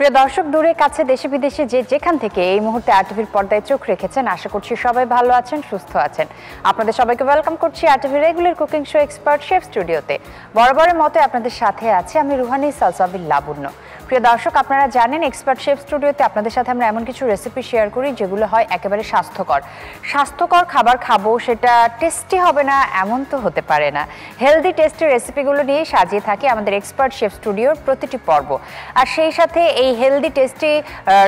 প্রিয় দর্শক, দূরে কাছে দেশে বিদেশে যে যেখান থেকে এই মুহূর্তে আরটিভির পর্দায় চোখ রেখেছেন, আশা করছি সবাই ভালো আছেন, সুস্থ আছেন। আপনাদের সবাইকে ওয়েলকাম করছি আরটিভির regular cooking show expert chef স্টুডিওতে। বরাবরের মতো আপনাদের সাথে আছে আমি রুহানি সালসাবিল লাবণ্য। প্রিয় দর্শক, আপনারা জানেন এক্সপার্ট শেফ স্টুডিওতে আপনাদের সাথে আমরা এমন কিছু রেসিপি শেয়ার করি যেগুলো হয় একেবারে স্বাস্থ্যকর খাবার খাবো, সেটা টেস্টি হবে না এমন তো হতে পারে না। হেলদি টেস্টি রেসিপিগুলো নিয়ে সাজিয়ে থাকি আমাদের এক্সপার্ট শেফ স্টুডিওর প্রতিটি পর্ব। আর সেই সাথে এই হেলদি টেস্টি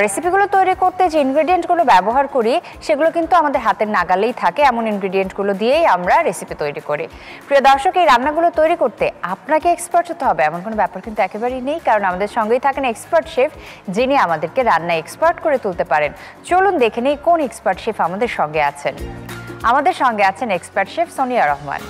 রেসিপিগুলো তৈরি করতে যে ইনগ্রেডিয়েন্টগুলো ব্যবহার করি সেগুলো কিন্তু আমাদের হাতের নাগালেই থাকে। এমন ইনগ্রেডিয়েন্টগুলো দিয়েই আমরা রেসিপি তৈরি করি। প্রিয় দর্শক, এই রান্নাগুলো তৈরি করতে আপনাকে এক্সপার্ট হতে হবে এমন কোনো ব্যাপার কিন্তু একেবারেই নেই, কারণ আমাদের সঙ্গেই থাকেন এক্সপার্ট শেফ, যিনি আমাদেরকে রান্না এক্সপার্ট করে তুলতে পারেন। চলুন দেখে নেই কোন এক্সপার্ট শেফ আমাদের সঙ্গে আছেন। আমাদের সঙ্গে আছেন expert chef Sonia Rahman.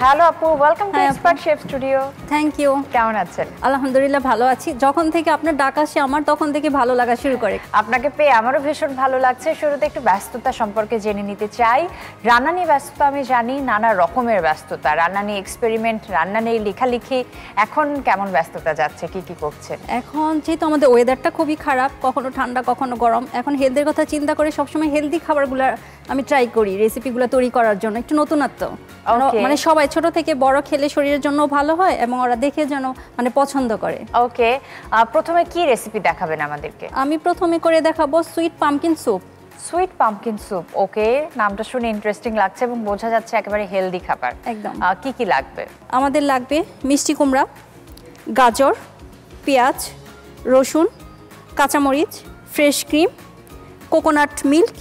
Hello আপু, welcome to expert chef studio. Thank you. কেমন আছেন? আলহামদুলিল্লাহ ভালো আছি। যখন থেকে আপনার ডাক আসে আমার তখন থেকে ভালো লাগা শুরু করে। আপনাকে পেয়ে আমারও ভীষণ ভালো লাগছে। শুরুতে একটু ব্যস্ততা সম্পর্কে জেনে নিতে চাই। রান্না নিয়ে ব্যস্ততা আমি জানি, নানা রকমের ব্যস্ততা, রান্না নিয়ে এক্সপেরিমেন্ট, রান্না নিয়ে লেখালেখি। এখন কেমন ব্যস্ততা যাচ্ছে, কি কি করছেন? এখন যেহেতু আমাদের ওয়েদারটা খুবই খারাপ, কখনো ঠান্ডা কখনো গরম, এখন হেলথের কথা চিন্তা করে সবসময় হেলদি খাবারগুলো আমি ট্রাই করি রেসিপিগুলো তৈরি করার জন্য, একটু নতুনত্ব। মানে সবাই ছোট থেকে বড় খেলে শরীরের জন্য ভালো হয় এবং ওরা দেখে যেন মানে পছন্দ করে। ওকে, প্রথমে কি রেসিপি দেখাবেন আমাদেরকে? আমি প্রথমে করে দেখাবো sweet pumpkin soup. Sweet pumpkin soup, okay, নামটা শুনে ইন্টারেস্টিং লাগছে এবং বোঝা যাচ্ছে একেবারে হেলদি খাবার। একদম। কি কি লাগবে? আমাদের লাগবে মিষ্টি কুমড়া, গাজর, পেঁয়াজ, রসুন, কাঁচামরিচ, ফ্রেশ ক্রিম, কোকোনাট মিল্ক,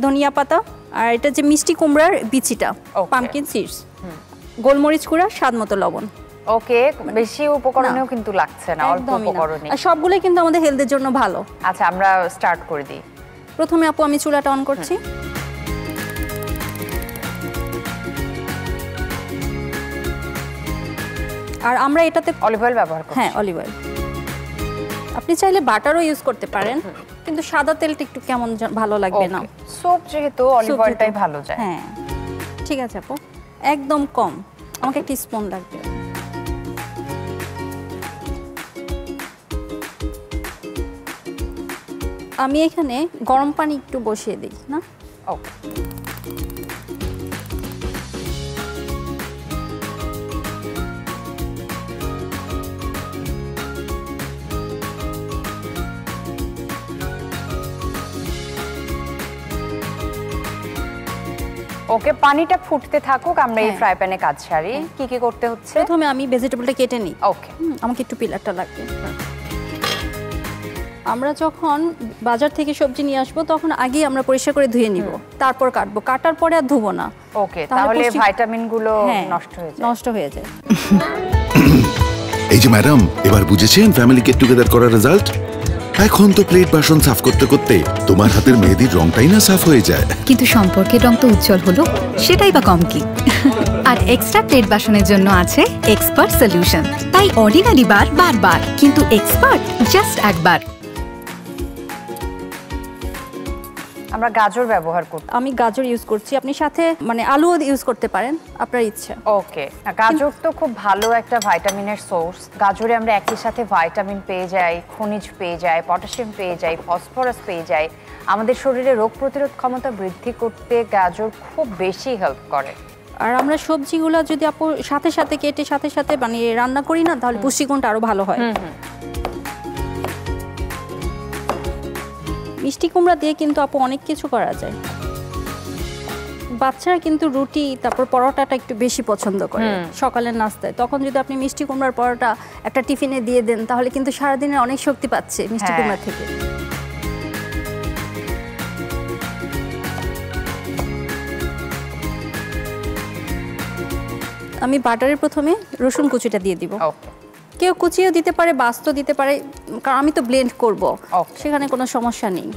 ধনিয়া পাতা, আর এটা যে মিষ্টি কুমড়ার বিচিটা, পাম্পকিন সিডস, গোলমরিচ গুঁড়া, স্বাদ মতো লবণ। ওকে, বেশি উপকরণেও কিন্তু লাগছে না, অল্প উপকরণে। আর সবগুলোই কিন্তু আমাদের হেলথের জন্য ভালো। আচ্ছা, আমরা স্টার্ট করে দিই। প্রথমে আপু আমি চুলাটা অন করছি। আর আমরা এটাতে অলিভ অয়েল ব্যবহার করছি। হ্যাঁ, অলিভ অয়েল। আপনি চাইলে বাটারও ইউজ করতে পারেন, কিন্তু সাদা তেলটা একটু কেমন ভালো লাগবে না। স্যুপ যেহেতু অলিভ অয়েলটাই ভালো যায়। হ্যাঁ, ঠিক আছে আপু, একদম কম, আমাকে একটা স্পুন লাগবে। আমি এখানে গরম পানি একটু বসিয়ে দিই না। ওকে, ওকে, পানিটা ফুটতে থাকুক, আমরা এই ফ্রাই প্যানে কাজ সারি। কি কি করতে হচ্ছে? প্রথমে আমি ভেজিটেবলটা কেটে নিই। ওকে, আমাকে একটু পিলারটা লাগবে। আমরা যখন বাজার থেকে সবজি নিয়ে আসবো তখন আগেই আমরা পরিষ্কার করে ধুয়ে নিব, তারপর কাটবো। কাটার পরে আর ধুবো না। ওকে, তাহলে ভিটামিনগুলো নষ্ট হয়ে যায়। এই যে ম্যাডাম, এবার বুঝেছেন ফ্যামিলি গেট টুগেদার করার রেজাল্ট? এখন তো প্লেট বাসন সাফ করতে করতে তোমার হাতের মেহেদির রংটাই না সাফ হয়ে যায়। কিন্তু সম্পর্কের রং তো উজ্জ্বল হলো, সেটাই বা কম কি। আর এক্সট্রা প্লেট বাসনের জন্য আছে এক্সপার্ট সলিউশন। তাই অর্ডিনারি বার বারবার, কিন্তু এক্সপার্ট জাস্ট একবার। আমরা গাজর ব্যবহার করব। আমি গাজর ইউজ করছি, আপনি সাথে মানে আলুও ইউজ করতে পারেন, আপনার ইচ্ছা। ওকে, গাজর তো খুব ভালো একটা ভিটামিনের সোর্স। গাজরে আমরা একই সাথে ভিটামিন পেয়ে যাই, খনিজ পেয়ে যাই, পটাশিয়াম পেয়ে যাই, ফসফরাস পেয়ে যাই। আমাদের শরীরে রোগ প্রতিরোধ ক্ষমতা বৃদ্ধি করতে গাজর খুব বেশি হেল্প করে। আর আমরা সবজিগুলো যদি আপু সাথে সাথে কেটে সাথে সাথে বানিয়ে রান্না করি না, তাহলে পুষ্টিগুণটা আরো ভালো হয়। মিষ্টি কুমড়া দিয়ে কিন্তু আপু অনেক কিছু করা যায়। বাচ্চারা কিন্তু রুটি তারপর পরোটাটা একটু বেশি পছন্দ করে সকালের নাস্তায়। তখন যদি আপনি মিষ্টি কুমড়ার পরোটা একটা টিফিনে দিয়ে দেন, তাহলে কিন্তু সারাদিনের অনেক শক্তি পাচ্ছে মিষ্টি কুমড়া থেকে। আমি বাটারে প্রথমে রসুন কুচিটা দিয়ে দিব। কেউ কুচিও দিতে পারে, বাস্ত দিতে পারে, কারণ আমি তো ব্লেন্ড করব, সেখানে কোনো সমস্যা নেই।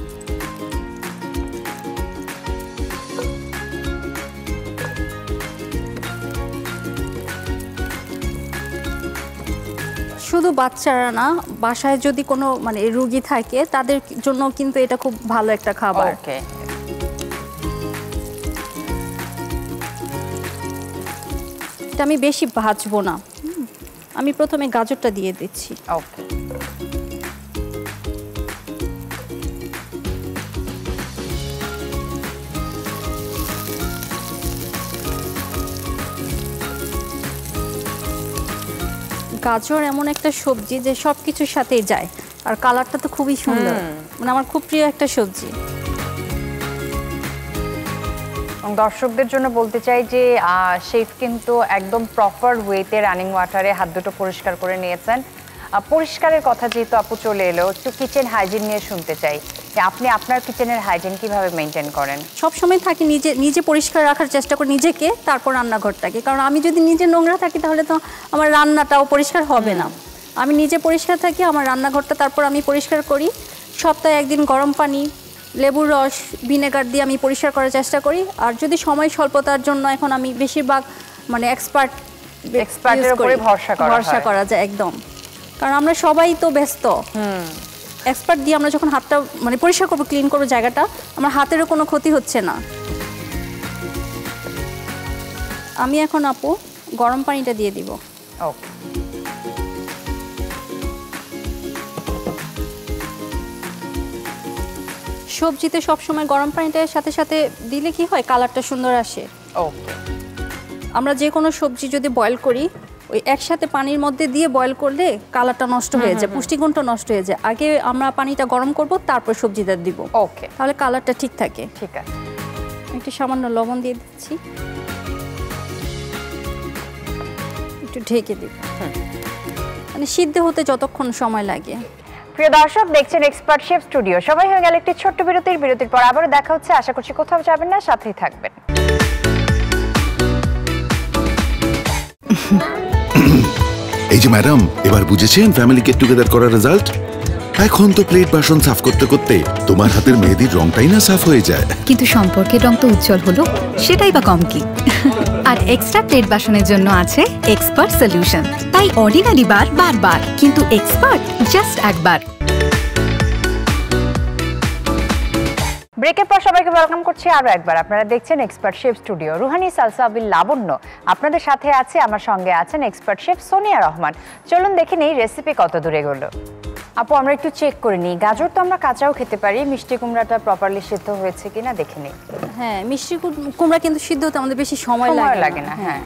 শুধু বাচ্চারা না, বাসায় যদি কোনো মানে রোগী থাকে তাদের জন্য কিন্তু এটা খুব ভালো একটা খাবার। এটা আমি বেশি ভাজবো না, আমি প্রথমে গাজরটা দিয়ে দিচ্ছি। ওকে, গাজর এমন একটা সবজি যে সব কিছুর সাথেই যায়, আর কালারটা তো খুবই সুন্দর, মানে আমার খুব প্রিয় একটা সবজি। দর্শকদের জন্য বলতে চাই যে শেফ কিন্তু একদম প্রপার ওয়েতে রানিং ওয়াটারে হাত দুটো পরিষ্কার করে নিয়েছেন। পরিষ্কারের কথা যেহেতু আপু চলে এলো, একটু কিচেন হাইজিন নিয়ে শুনতে চাই যে আপনি আপনার কিচেনের হাইজিন কিভাবে মেনটেন করেন? সব সময় থাকি নিজে পরিষ্কার রাখার চেষ্টা করি নিজেকে, তারপর রান্নাঘরটাকে। কারণ আমি যদি নিজে নোংরা থাকি তাহলে তো আমার রান্নাটাও পরিষ্কার হবে না। আমি নিজে পরিষ্কার থাকি, আমার রান্নাঘরটা তারপর আমি পরিষ্কার করি। সপ্তাহে একদিন গরম পানি, লেবুর রস, ভিনেগার দিয়ে আমি পরিষ্কার করার চেষ্টা করি। আর যদি সময় স্বল্পতার জন্য এখন আমি বেশিরভাগ মানে এক্সপার্টের উপরে ভরসা করা যায় একদম, কারণ আমরা সবাই তো ব্যস্ত। এক্সপার্ট দিয়ে আমরা যখন হাতটা মানে পরিষ্কার করবো, ক্লিন করবো জায়গাটা, আমার হাতেরও কোনো ক্ষতি হচ্ছে না। আমি এখন আপু গরম পানিটা দিয়ে দিব। ওকে, সবজিতে সবসময় গরম পানিটার সাথে সাথে দিলে কি হয়, কালারটা সুন্দর আসে। ওকে, আমরা যে কোনো সবজি যদি বয়েল করি, ওই একসাথে পানির মধ্যে দিয়ে বয়েল করলে কালারটা নষ্ট হয়ে যায়, পুষ্টিগুণটা নষ্ট হয়ে যায়। আগে আমরা পানিটা গরম করব, তারপর সবজিটা দিব। ওকে, তাহলে কালারটা ঠিক থাকে। ঠিক আছে। একটু সামান্য লবণ দিয়ে দিচ্ছি, একটু ঢেকে দিব, মানে সিদ্ধ হতে যতক্ষণ সময় লাগে। প্রিয় দর্শক, দেখছেন এক্সপার্ট শেফ স্টুডিও। সবাই হয়ে গেল একটি ছোট্ট বিরতির পর আবারও দেখা হচ্ছে। আশা করছি কোথাও যাবেন না, সাথেই থাকবেন। এই যে ম্যাডাম, এবার বুঝেছেন ফ্যামিলি গেট টুগেদার করার রেজাল্ট? এখন তো প্লেট বাসন সাফ করতে করতে তোমার হাতের মেহেদির রংটাই না সাফ হয়ে যায়। কিন্তু সম্পর্কের রং তো উজ্জ্বল হলো, সেটাই বা কম কি। আর এক্সট্রা প্লেট বাসনের জন্য আছে এক্সপার্ট সলিউশন। তাই অর্ডিনারি বার বারবার, কিন্তু এক্সপার্ট জাস্ট একবার। ব্রেকের পর সবাইকে ওয়েলকাম করছি আরো একবার। আপনারা দেখছেন expert chef studio. Ruhani Salsabil Labonno আপনাদের সাথে আছে, আমার সঙ্গে আছেন এক্সপার্ট শেফ সোনিয়া রহমান। চলুন দেখে নেই রেসিপি কত দূরে গেল। আপু, আমরা একটু চেক করে নিই। গাজর তো আমরা কাঁচাও খেতে পারি, মিষ্টি কুমড়াটা প্রপারলি সিদ্ধ হয়েছে কিনা দেখে নিই। হ্যাঁ, মিষ্টি কুমড়া কিন্তু সিদ্ধ হতে আমাদের বেশি সময় লাগে না। হ্যাঁ,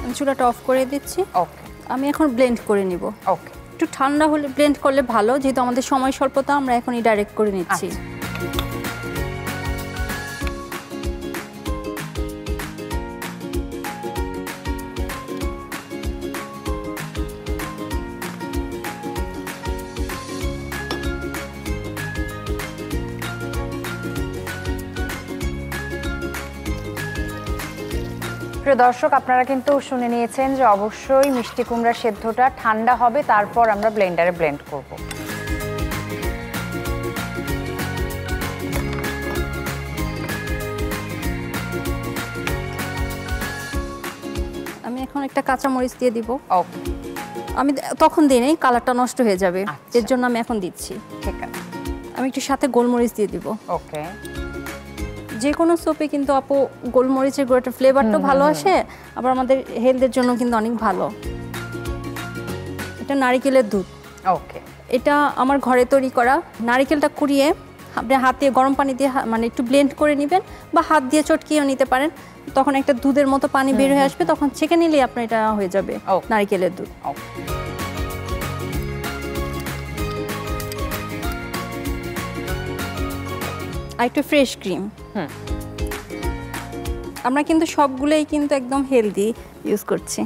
আমি চুলাটা অফ করে দিচ্ছি। ওকে, আমি এখন ব্লেন্ড করে নিব। ওকে, একটু ঠান্ডা হলে ব্লেন্ড করলে ভালো, যেহেতু আমাদের সময় স্বল্পতা, আমরা এখনই ডাইরেক্ট করে নিচ্ছি। প্রিয় দর্শক, আপনারা কিন্তু শুনে নিয়েছেন যে অবশ্যই মিষ্টি কুমড়া সেদ্ধটা ঠান্ডা হবে, তারপর আমরা ব্লেন্ডারে ব্লেন্ড করব। আমি এখন একটা কাঁচা মরিচ দিয়ে দিব। ওকে, আমি তখন দিই নেই, কালারটা নষ্ট হয়ে যাবে, আচ্ছা। এর জন্য আমি এখন দিচ্ছি। ঠিক আছে। আমি একটু সাথে গোলমরিচ দিয়ে দিব। ওকে, যে কোনো সোপে কিন্তু আপু গোলমরিচের গুঁড়োটা ফ্লেভারটা ভালো আসে, আবার আমাদের হেলথের জন্য কিন্তু অনেক ভালো। এটা নারিকেলের দুধ। ওকে, এটা আমার ঘরে তৈরি করা। নারিকেলটা কুড়িয়ে আপনি হাতে গরম পানি দিয়ে মানে একটু ব্লেন্ড করে নেবেন, বা হাত দিয়ে চটকিয়েও নিতে পারেন। তখন একটা দুধের মতো পানি বের হয়ে আসবে, তখন ছেঁকে নিলেই আপনার এটা হয়ে যাবে নারিকেলের দুধ। আর একটু ফ্রেশ ক্রিম। আমরা কিন্তু সবগুলোই কিন্তু একদম হেলদি ইউজ করছি।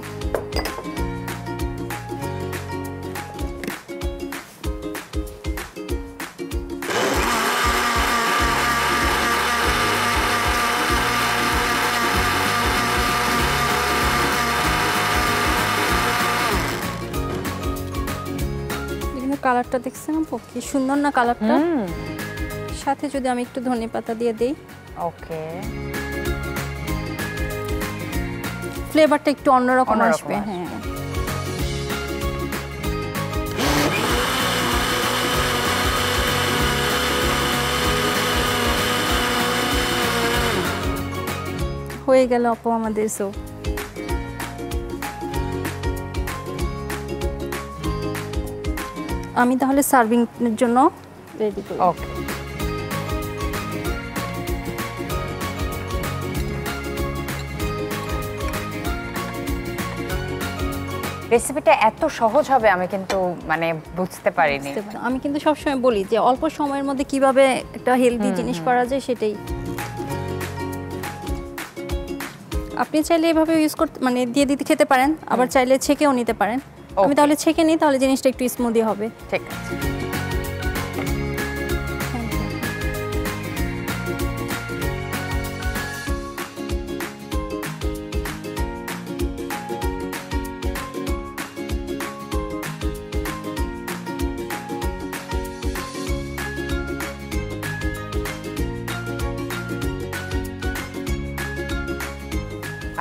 কালারটা দেখছেন কি সুন্দর না কালারটা? সাথে যদি আমি একটু ধনেপাতা দিয়ে দেই, ওকে, ফ্লেভারটা একটু অন্যরকম আসবে। হ্যাঁ, হয়ে গেল আপু আমাদের স্যুপ। আমি তাহলে সার্ভিং এর জন্য রেডি করি। ওকে, রেসিপিটা এত সহজ হবে আমি কিন্তু মানে বুঝতে পারিনি। আমি কিন্তু সবসময় বলি যে অল্প সময়ের মধ্যে কিভাবে একটা হেলদি জিনিস করা যায় সেটাই। আপনি চাইলে এভাবে ইউজ করতে মানে দিয়ে দিতে খেতে পারেন, আবার চাইলে ছেঁকেও নিতে পারেন। আমি তাহলে ছেঁকে নিই, তাহলে জিনিসটা একটু স্মুদি হবে। ঠিক আছে।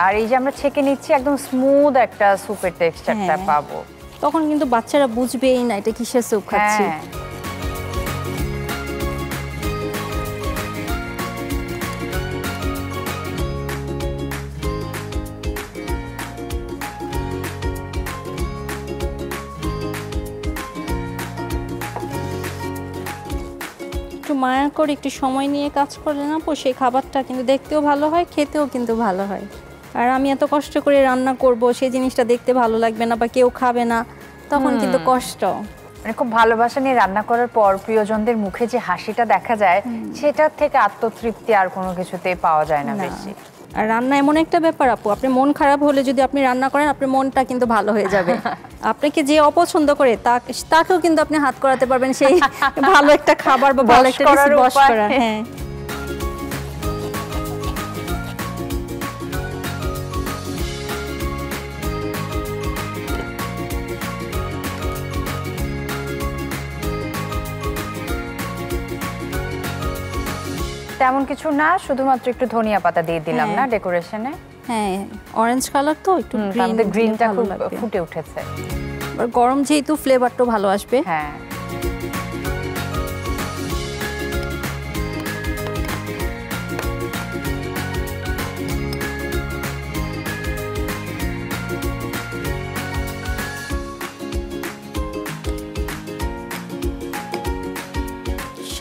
আর এই যে আমরা ছেঁকে নিচ্ছি, একদম স্মুথ একটা সুপের টেক্সচারটা পাবো। তখন কিন্তু বাচ্চারা বুঝবেই না এটা কিসের স্যুপ খাচ্ছি। একটু মায়া করে একটু সময় নিয়ে কাজ করলে না সেই খাবারটা কিন্তু দেখতেও ভালো হয়, খেতেও কিন্তু ভালো হয়। আর আমি এত কষ্ট করে রান্না করব, সেই জিনিসটা দেখতে ভালো লাগবে না বা কেউ খাবে না, তখন কিন্তু কষ্ট। মানে খুব ভালোবাসা নিয়ে রান্না করার পর প্রিয়জনদের মুখে যে হাসিটা দেখা যায়, সেটার থেকে আত্মতৃপ্তি আর কোনো কিছুতেই পাওয়া যায় না বেশি। আর রান্না এমন একটা ব্যাপার আপু, আপনি মন খারাপ হলে যদি আপনি রান্না করেন, আপনার মনটা কিন্তু ভালো হয়ে যাবে। আপনাকে যে অপছন্দ করে তাকেও কিন্তু আপনি হাত করাতে পারবেন সেই ভালো একটা খাবার বা ভালো একটা রেসিপি বস করা। হ্যাঁ, তেমন কিছু না, শুধুমাত্র একটু ধনিয়া পাতা দিয়ে দিলাম না ডেকোরেশনে। হ্যাঁ, অরেঞ্জ কালার তো একটু গ্রিনটা খুব ফুটে উঠেছে। আর গরম যেহেতু ফ্লেভারটাও ভালো আসবে। হ্যাঁ,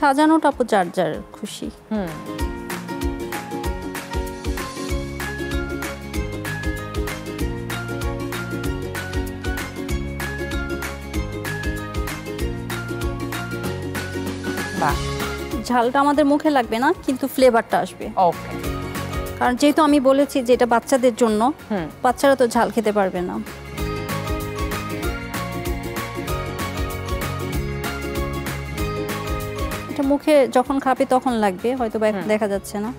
সাজানোটা আপু যার যার খুশি। ঝালটা আমাদের মুখে লাগবে না, কিন্তু ফ্লেভারটা আসবে। ওকে, কারণ যেহেতু আমি বলেছি যে এটা বাচ্চাদের জন্য, বাচ্চারা তো ঝাল খেতে পারবে না। এটা মুখে যখন খাবে তখন লাগবে, হয়তো বা দেখা যাচ্ছে না।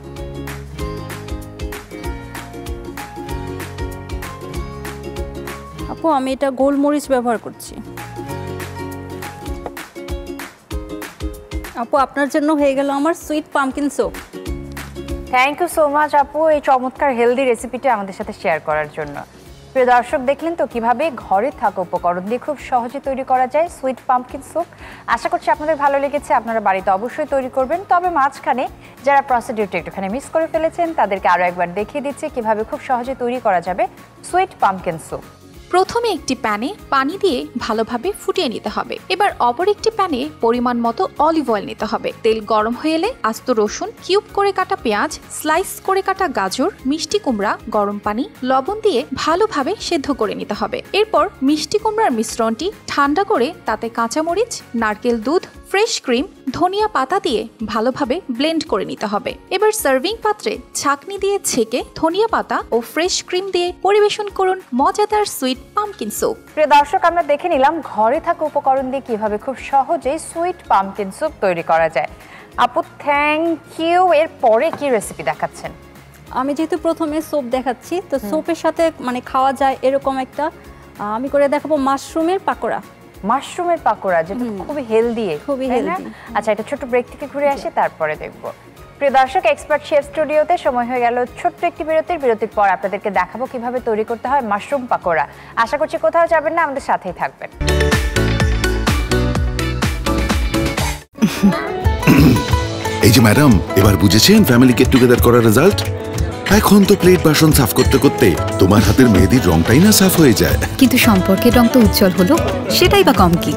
আপু আমি এটা গোলমরিচ ব্যবহার করছি। আপু আপনার জন্য হয়ে গেল আমার sweet pumpkin soup. Thank you so much আপু, এই চমৎকার হেলদি রেসিপিটা আমাদের সাথে শেয়ার করার জন্য। প্রিয় দর্শক, দেখলেন তো কিভাবে ঘরে থাকা উপকরণ দিয়ে খুব সহজে তৈরি করা যায় সুইট পামকিন স্যুপ। আশা করছি আপনাদের ভালো লেগেছে, আপনারা বাড়িতে অবশ্যই তৈরি করবেন। তবে মাঝখানে যারা প্রসিডিউরটা একটুখানি মিস করে ফেলেছেন, তাদেরকে আরও একবার দেখিয়ে দিচ্ছি কিভাবে খুব সহজে তৈরি করা যাবে সুইট পামকিন স্যুপ। প্রথমে একটি প্যানে পানি দিয়ে ভালোভাবে ফুটিয়ে নিতে হবে। এবার অপর একটি প্যানে পরিমাণ মতো অলিভ অয়েল নিতে হবে। তেল গরম হয়ে এলে আস্ত রসুন, কিউব করে কাটা পেঁয়াজ, স্লাইস করে কাটা গাজর, মিষ্টি কুমড়া, গরম পানি, লবণ দিয়ে ভালোভাবে সেদ্ধ করে নিতে হবে। এরপর মিষ্টি কুমড়ার মিশ্রণটি ঠান্ডা করে তাতে কাঁচামরিচ, নারকেল দুধ, ফ্রেশ ক্রিম, ধনিয়া পাতা দিয়ে ভালোভাবে ব্লেন্ড করে নিতে হবে। এবার সার্ভিং পাত্রে ছাঁকনি দিয়ে ছেঁকে ধনিয়া পাতা ও ফ্রেশ ক্রিম দিয়ে পরিবেশন করুন মজাদার সুইট পামকিন স্যুপ। প্রিয় দর্শক, আমরা দেখে নিলাম ঘরে থাকা উপকরণ দিয়ে কিভাবে খুব সহজেই সুইট পামকিন স্যুপ তৈরি করা যায়। আপু থ্যাংক ইউ। এর পরে কি রেসিপি দেখাচ্ছেন? আমি যেহেতু প্রথমে স্যুপ দেখাচ্ছি, তো স্যুপের সাথে মানে খাওয়া যায় এরকম একটা আমি করে দেখাবো মাশরুমের পাকোড়া। মাশরুমের পাকোড়া, যেটা খুবই হেলদি। খুবই হেলদি। আচ্ছা, এটা ছোট ব্রেক থেকে ঘুরে আসে, তারপরে দেখবো। প্রিয় দর্শক, এক্সপার্ট শেফ স্টুডিওতে সময় হয়ে গেল ছোট্ট একটি বিরতির পর আপনাদেরকে দেখাবো কিভাবে তৈরি করতে হয় মাশরুম পাকোড়া। আশা করছি কোথাও যাবেন না, আমাদের সাথেই থাকবেন। এই যে ম্যাডাম, এবার বুঝেছেন ফ্যামিলি গেট টুগেদার করার রেজাল্ট? এখন তো প্লেট বাসন সাফ করতে করতে তোমার হাতের মেহেদির রংটাই না সাফ হয়ে যায়। কিন্তু সম্পর্কের রং তো উজ্জ্বল হলো, সেটাই বা কম কি।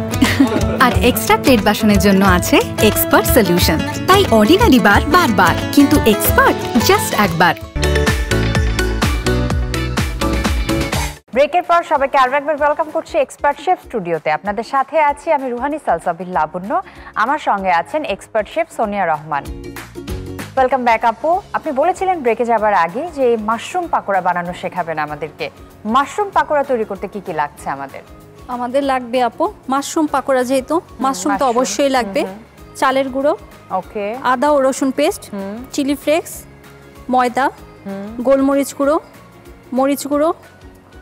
আর এক্সট্রা প্লেট বাসনের জন্য আছে এক্সপার্ট সলিউশন। তাই অর্ডিনারি বার বারবার, কিন্তু এক্সপার্ট জাস্ট একবার। ব্রেকের পর সবাইকে আরো একবার ওয়েলকাম করছি এক্সপার্ট শেফ স্টুডিওতে। আপনাদের সাথে আছি আমি রুহানি সালসাবিল লাবণ্য, আমার সঙ্গে আছেন expert chef Sonia Rahman. Welcome back আপু। আপনি বলেছিলেন ব্রেকে যাবার আগে যে মাশরুম পাকোড়া বানানো শেখাবেন আমাদেরকে। মাশরুম পাকোড়া তৈরি করতে কি কি লাগছে আমাদের লাগবে আপু মাশরুম পাকোড়া, যেহেতু মাশরুম তো অবশ্যই লাগবে, চালের গুঁড়ো, ওকে, আদা ও রসুন পেস্ট, চিলি ফ্লেক্স, ময়দা, গোলমরিচ গুঁড়ো, মরিচ গুঁড়ো,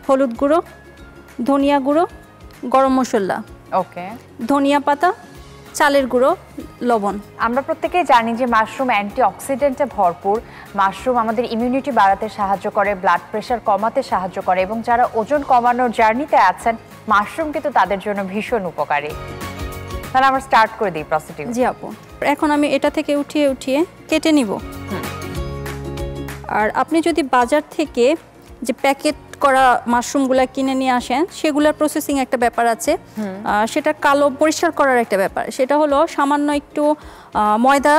হলুদ গুঁড়ো, ধনিয়া গুঁড়ো, গরম মশলা, ওকে, ধনিয়া পাতা, চালের গুঁড়ো, লবণ। আমরা প্রত্যেকেই জানি যে মাশরুম অ্যান্টিঅক্সিডেন্টে ভরপুর। মাশরুম আমাদের ইমিউনিটি বাড়াতে সাহায্য করে, ব্লাড প্রেশার কমাতে সাহায্য করে, এবং যারা ওজন কমানোর জার্নিতে আছেন মাশরুম কিন্তু তাদের জন্য ভীষণ উপকারী। তাহলে আমরা স্টার্ট করে দিই প্রসিডিউর। জি আপু, এখন আমি এটা থেকে উঠিয়ে উঠিয়ে কেটে নিব। আর আপনি যদি বাজার থেকে যে প্যাকেট করা মাশরুমগুলো কিনে নিয়ে আসেন, সেগুলোর প্রসেসিং একটা ব্যাপার আছে, সেটা কালো পরিষ্কার করার একটা ব্যাপার। সেটা হলো সামান্য একটু ময়দা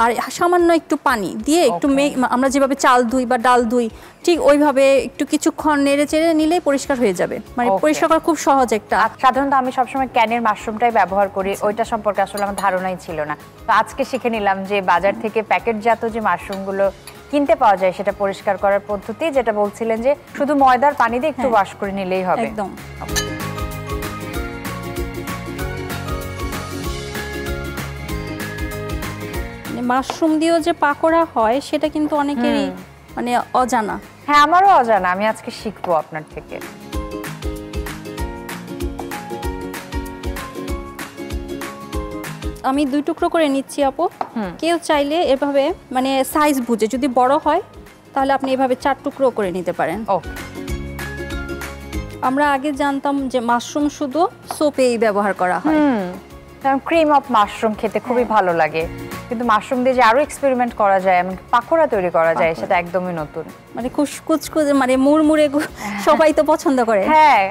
আর সামান্য একটু পানি দিয়ে একটু আমরা যেভাবে চাল ধুই বা ডাল ধুই ঠিক ওইভাবে একটু কিছুক্ষণ নেড়ে চেড়ে নিলেই পরিষ্কার হয়ে যাবে। মানে পরিষ্কার করা খুব সহজ একটা। সাধারণত আমি সবসময় ক্যানের মাশরুমটাই ব্যবহার করি, ওইটা সম্পর্কে আসলে আমার ধারণাই ছিল না। তো আজকে শিখে নিলাম যে বাজার থেকে প্যাকেটজাত যে মাশরুমগুলো কিনতে পাওয়া যায় সেটা পরিষ্কার করার পদ্ধতি, যেটা বলছিলেন যে শুধু ময়দার পানি দিয়ে একটু ওয়াশ করে নিলেই হবে। একদম। মাশরুম দিয়েও যে পাকোড়া হয় সেটা কিন্তু অনেকেরই মানে অজানা। হ্যাঁ, আমারও অজানা, আমি আজকে শিখবো আপনার থেকে। আমি 2 টুকরো করে নিচ্ছি আপু। কেউ চাইলে এভাবে মানে সাইজ বুঝে যদি বড় হয় তাহলে আপনি এভাবে 4 টুকরো করে নিতে পারেন। আমরা আগে জানতাম যে মাশরুম শুধু সোপেই ব্যবহার করা হয়। ক্রিম অফ মাশরুম খেতে খুবই ভালো লাগে, কিন্তু মাশরুম দিয়ে যে আরো এক্সপেরিমেন্ট করা যায়, এমনকি পাকোড়া তৈরি করা যায়, সেটা একদমই নতুন। মানে কুচকুচে মানে মুড়মুড়ে সবাই তো পছন্দ করে। হ্যাঁ,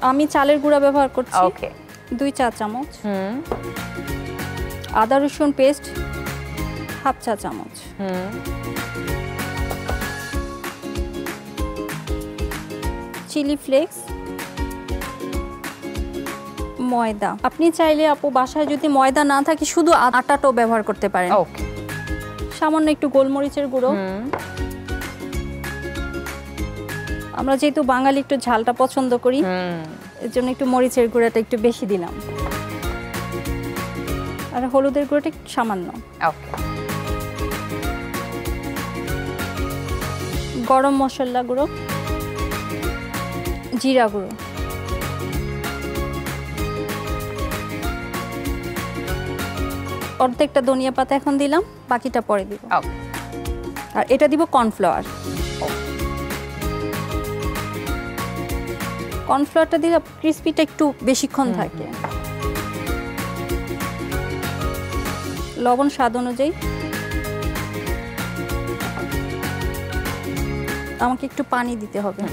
আমি চালের গুঁড়া ব্যবহার করছি। ওকে, 2 চা চামচ। আদা রসুন পেস্ট হাফ চা চামচ। চিলি ফ্লেক্স, ময়দা। আপনি চাইলে আপু বাসায় যদি ময়দা না থাকে শুধু আটাটাও ব্যবহার করতে পারেন। ওকে, সামান্য একটু গোলমরিচের গুঁড়ো। আমরা যেহেতু বাঙালি একটু ঝালটা পছন্দ করি, এর জন্য একটু মরিচের গুঁড়োটা একটু বেশি দিলাম। আর হলুদের গুঁড়োটা একটু সামান্য। ওকে, গরম মশলা গুঁড়ো, জিরা গুঁড়ো, অর্ধেকটা ধনিয়া পাতা এখন দিলাম, বাকিটা পরে দিব। আর এটা দিব কর্নফ্লাওয়ার। কর্নফ্লাওয়ারটা দিলে ক্রিসপিটা একটু বেশিক্ষণ থাকে। লবণ স্বাদ অনুযায়ী। আমাকে একটু পানি দিতে হবে।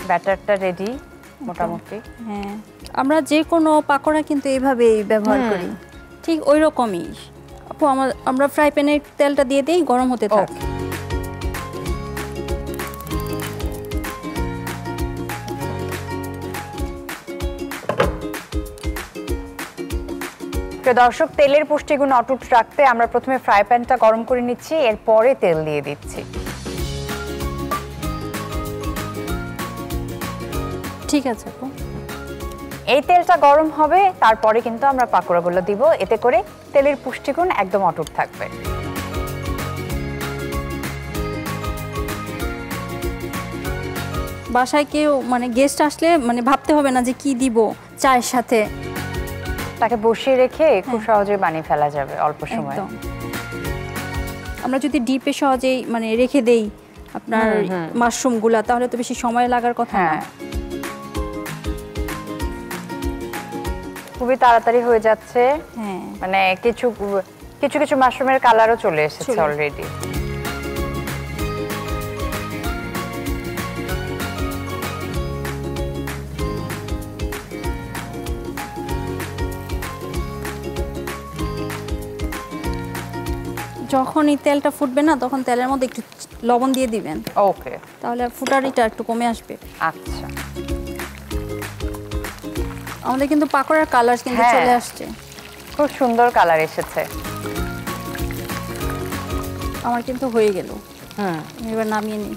ব্যাটারটা রেডি মোটামুটি। হ্যাঁ, আমরা যে কোনো পাকোড়া কিন্তু এইভাবেই ব্যবহার করি, ঠিক ওই রকমই। আপু আমরা ফ্রাই প্যানে তেলটা দিয়ে দিই, গরম হতে থাক। দর্শক, তেলের পুষ্টিগুণ অটুট রাখতে আমরা প্রথমে ফ্রাই প্যানটা গরম করে নিচ্ছি, এরপরে তেল দিয়ে দিচ্ছি। ঠিক আছে আপু। এই তেলটা গরম হবে, তারপরে কিন্তু আমরা পাকোড়াগুলো দিব, এতে করে তেলের পুষ্টিগুণ একদম অটুট থাকবে। বাসায় কেউ মানে গেস্ট আসলে মানে ভাবতে হবে না যে কি দিব চায়ের সাথে, তাকে বসিয়ে রেখে খুব সহজে বানিয়ে ফেলা যাবে অল্প সময়ে। আমরা যদি ডিপে সহজেই মানে রেখে দেই আপনার মাশরুমগুলা, তাহলে তো বেশি সময় লাগার কথা না। খুবই তাড়াতাড়ি হয়ে যাচ্ছে। হ্যাঁ, মানে কিছু কিছু মাশরুমের কালারও চলে এসেছে অলরেডি। যখনই তেলটা ফুটবে না তখন তেলের মধ্যে একটু লবণ দিয়ে দিবেন, ওকে, তাহলে ফুটারিটা একটু কমে আসবে। আচ্ছা, আমাদের কিন্তু পাকোড়ার কালার কিন্তু হ্যাঁ। চলে আসছে, খুব সুন্দর কালার এসেছে। আমার কিন্তু হয়ে গেল। এবার নামিয়ে নিই।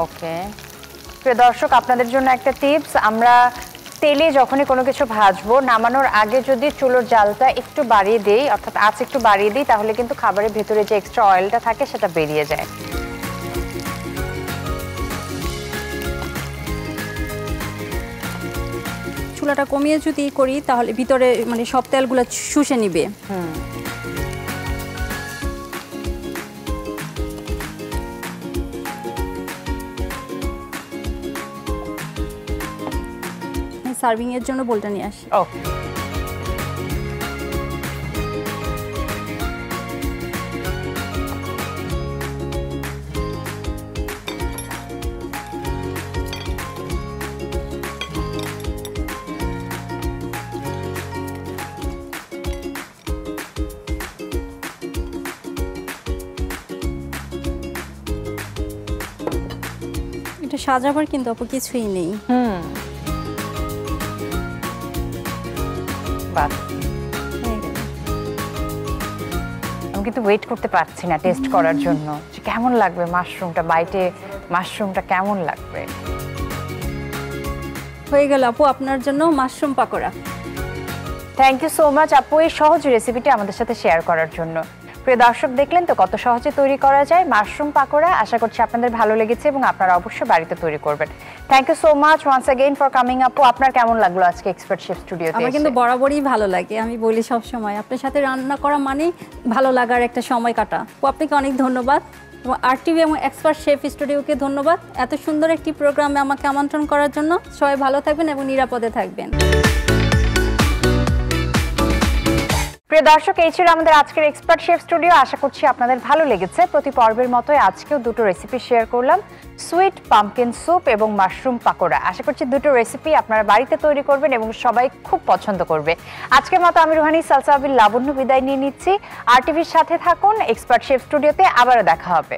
ওকে, প্রিয় দর্শক, আপনাদের জন্য একটা টিপস, আমরা তেলে যখনই কোনো কিছু ভাজবো নামানোর আগে যদি চুলোর জালটা একটু বাড়িয়ে দেই, অর্থাৎ আঁচ একটু বাড়িয়ে দিই, তাহলে কিন্তু খাবারের ভেতরে যে এক্সট্রা অয়েলটা থাকে সেটা বেরিয়ে যায়। চুলাটা কমিয়ে যদি করি তাহলে ভিতরে মানে সব তেলগুলো শুষে নিবে। সার্ভিং এর জন্য বোলটা নিয়ে আসি। ওকে, এটা সাজাবার কিন্তু আপু কিছুই নেই। বাহ, আমি কিন্তু ওয়েট করতে পারছি না টেস্ট করার জন্য যে কেমন লাগবে মাশরুমটা, বাইটে মাশরুমটা কেমন লাগবে। হয়ে গেল আপু আপনার জন্য mushroom pakora. Thank you so much আপু এই সহজ রেসিপিটি আমাদের সাথে শেয়ার করার জন্য। প্রিয় দর্শক, দেখলেন তো কত সহজে তৈরি করা যায় মাশরুম পাকোড়া। আশা করছি আপনাদের ভালো লেগেছে এবং আপনারা অবশ্যই বাড়িতে তৈরি করবেন। Thank you so much once again for coming আপু। আপনার কেমন লাগলো আজকে এক্সপার্ট শেফ স্টুডিওতে? আমার কিন্তু বরাবরই ভালো লাগে, আমি বলি সব সময় আপনার সাথে রান্না করা মানে ভালো লাগার একটা সময় কাটা। আপনাকে অনেক ধন্যবাদ এবং RTV এবং এক্সপার্ট শেফ স্টুডিওকে ধন্যবাদ এত সুন্দর একটি প্রোগ্রামে আমাকে আমন্ত্রণ করার জন্য। সবাই ভালো থাকবেন এবং নিরাপদে থাকবেন। প্রিয় দর্শক, এই ছিল আমাদের আজকের এক্সপার্ট শেফ স্টুডিও। আশা করছি আপনাদের ভালো লেগেছে। প্রতি পর্বের মতোই আজকেও দুটো রেসিপি শেয়ার করলাম, সুইট পাম্পকিন স্যুপ এবং মাশরুম পাকোড়া। আশা করছি দুটো রেসিপি আপনারা বাড়িতে তৈরি করবেন এবং সবাই খুব পছন্দ করবে। আজকের মতো আমি রুহানি সালসাবিল লাবণ্য বিদায় নিয়ে নিচ্ছি। RTVর সাথে থাকুন, এক্সপার্ট শেফ স্টুডিওতে আবারও দেখা হবে।